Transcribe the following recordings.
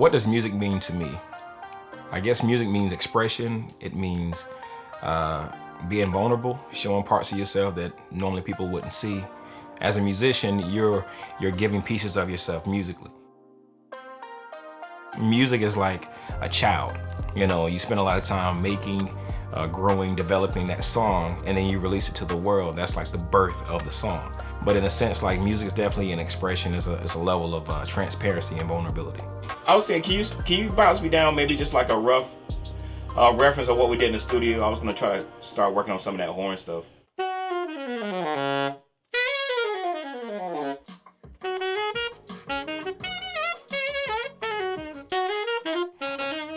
What does music mean to me? I guess music means expression. It means being vulnerable, showing parts of yourself that normally people wouldn't see. As a musician, you're giving pieces of yourself musically. Music is like a child. You know, you spend a lot of time making, growing, developing that song, and then you release it to the world. That's like the birth of the song. But in a sense, like music is definitely an expression. It's a level of transparency and vulnerability. I was saying, can you bounce me down maybe just like a rough reference of what we did in the studio? I was gonna try to start working on some of that horn stuff.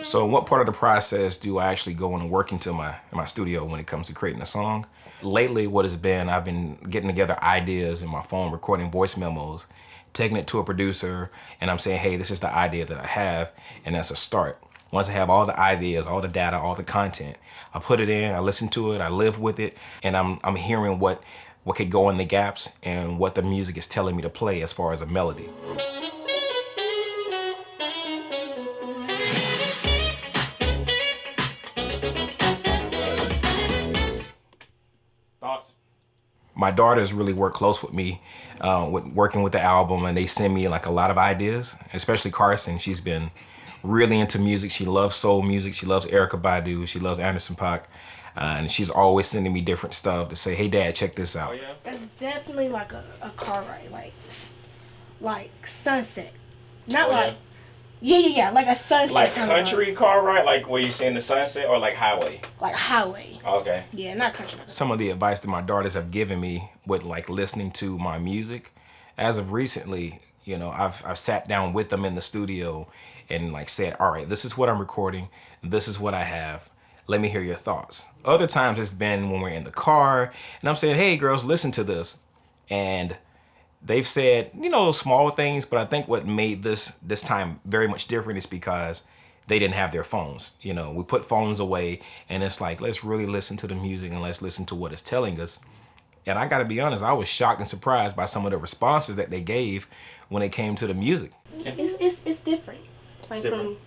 So what part of the process do I actually go and work into my studio when it comes to creating a song? Lately, what has been, I've been getting together ideas in my phone, recording voice memos, taking it to a producer, and I'm saying, hey, this is the idea that I have, and that's a start. Once I have all the ideas, all the data, all the content, I put it in, I listen to it, I live with it, and I'm hearing what could go in the gaps and what the music is telling me to play as far as a melody. Thoughts? My daughters really work close with me, with working with the album, and they send me like a lot of ideas, especially Carson. She's been really into music. She loves soul music. She loves Erykah Badu. She loves Anderson .Paak. And she's always sending me different stuff to say, hey, Dad, check this out. Oh, yeah? That's definitely like a car ride, like sunset. Not like, yeah, like a sunset. Like country car ride, like where you seeing the sunset, or like highway? Like highway. Okay. Yeah, not country. Some of the advice that my daughters have given me with like listening to my music, as of recently, you know, I've sat down with them in the studio and like said, all right, this is what I'm recording. This is what I have. Let me hear your thoughts. Other times it's been when we're in the car and I'm saying, hey girls, listen to this. And they've said, you know, small things, but I think what made this time very much different is because they didn't have their phones. You know, we put phones away and it's like, let's really listen to the music and let's listen to what it's telling us. And I gotta be honest, I was shocked and surprised by some of the responses that they gave when it came to the music. It's different. Like different.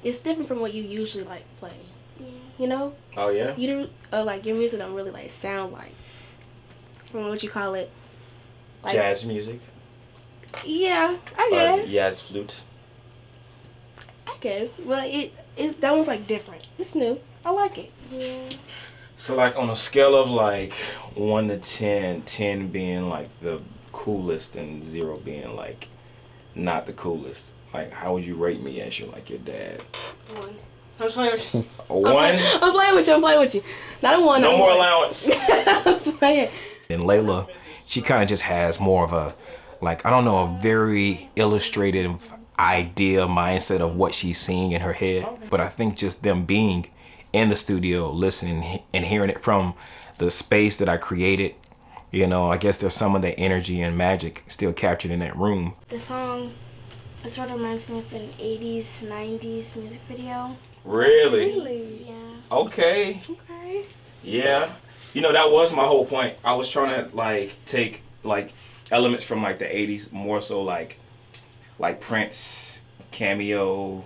It's different from what you usually like play. You know? Oh yeah? You do like your music don't really like sound like from what you call it. Like, jazz music? Yeah, I guess. Jazz flute? I guess. Well, it that one's like different. It's new. I like it. Yeah. So like on a scale of like 1 to 10, 10 being like the coolest and 0 being like not the coolest, like how would you rate me as your dad? 1. I'm playing with you. A 1? I'm playing with you. Not a 1. No more allowance. I'm playing. And Layla, she kind of just has more of a, like, I don't know, a very illustrative idea, mindset of what she's seeing in her head. But I think just them being in the studio, listening and hearing it from the space that I created, you know, I guess there's some of that energy and magic still captured in that room. The song, it sort of reminds me of an 80s, 90s music video. Really? Really, yeah. Okay. Okay. Yeah. You know, that was my whole point. I was trying to like take like elements from like the 80s, more so like Prince, Cameo,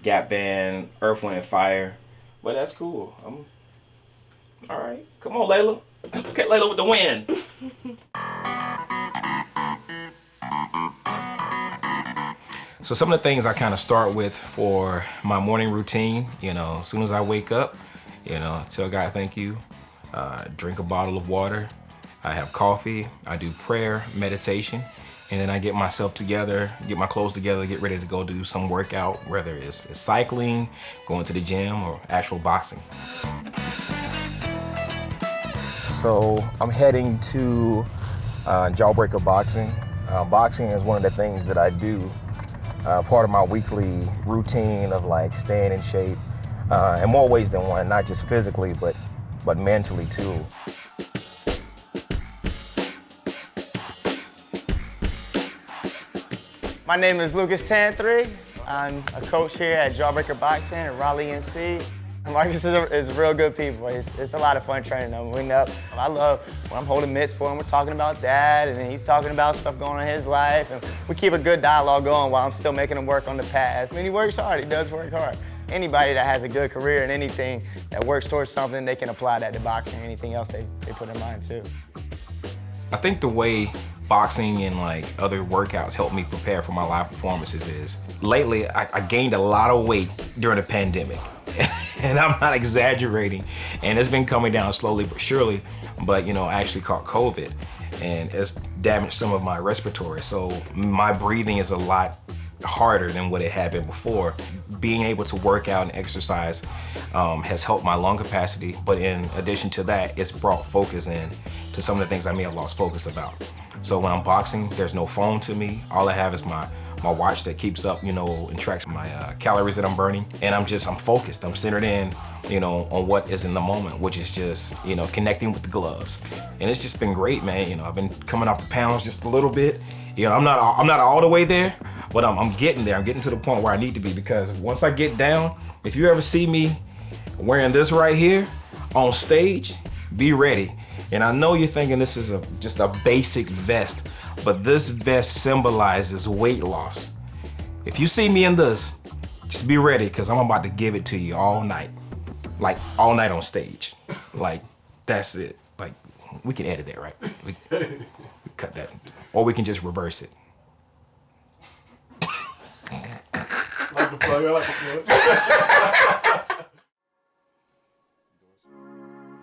Gap Band, Earth, Wind and Fire. But that's cool. All right. Come on, Layla. Okay, Layla with the win. So some of the things I kind of start with for my morning routine, you know, as soon as I wake up, you know, tell God thank you, drink a bottle of water, I have coffee, I do prayer, meditation, and then I get myself together, get my clothes together, get ready to go do some workout, whether it's cycling, going to the gym, or actual boxing. So I'm heading to Jawbreaker Boxing. Boxing is one of the things that I do, part of my weekly routine of like staying in shape, in more ways than one, not just physically, but mentally too. My name is Lucas Tanthry. I'm a coach here at Jawbreaker Boxing in Raleigh, NC. Marcus is real good people. It's a lot of fun training them. I love when I'm holding mitts for him, we're talking about that, and then he's talking about stuff going on in his life, and we keep a good dialogue going while I'm still making him work on the pass. I mean, he works hard, he does work hard. Anybody that has a good career in anything that works towards something, they can apply that to boxing or anything else they put in mind too. I think the way boxing and like other workouts help me prepare for my live performances is lately I gained a lot of weight during the pandemic. And I'm not exaggerating, and it's been coming down slowly but surely, but you know, I actually caught COVID and it's damaged some of my respiratory, so my breathing is a lot harder than what it had been before. Being able to work out and exercise has helped my lung capacity, but in addition to that, it's brought focus in to some of the things I may have lost focus about. So when I'm boxing, there's no phone to me. All I have is my watch that keeps up, you know, and tracks my calories that I'm burning. And I'm focused, I'm centered in, you know, on what is in the moment, which is just, you know, connecting with the gloves. And it's just been great, man. You know, I've been coming off the pounds just a little bit. You know, I'm not all the way there, but I'm getting there. I'm getting to the point where I need to be, because once I get down, if you ever see me wearing this right here on stage, be ready. And I know you're thinking this is just a basic vest, but this vest symbolizes weight loss. If you see me in this, just be ready, because I'm about to give it to you all night. Like all night on stage. Like, that's it. Like, we can edit that, right? We cut that. Or we can just reverse it. Like the plug, I like the plug.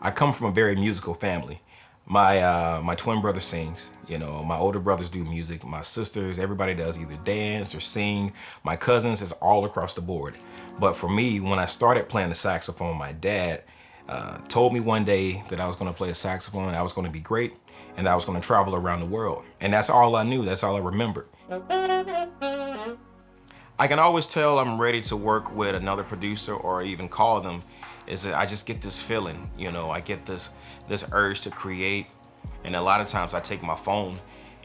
I come from a very musical family. My twin brother sings, you know, my older brothers do music, my sisters, everybody does either dance or sing. My cousins is all across the board. But for me, when I started playing the saxophone, my dad told me one day that I was gonna play a saxophone, I was gonna be great, and I was gonna travel around the world. And that's all I knew, that's all I remembered. I can always tell I'm ready to work with another producer or even call them, is that I just get this feeling, you know, I get this urge to create, and a lot of times I take my phone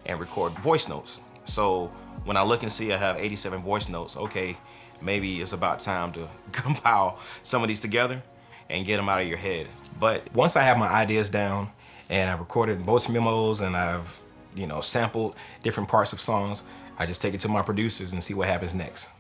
and record voice notes. So when I look and see I have 87 voice notes, okay, maybe it's about time to compile some of these together and get them out of your head. But once I have my ideas down and I've recorded voice memos and I've, you know, sampled different parts of songs, I just take it to my producers and see what happens next.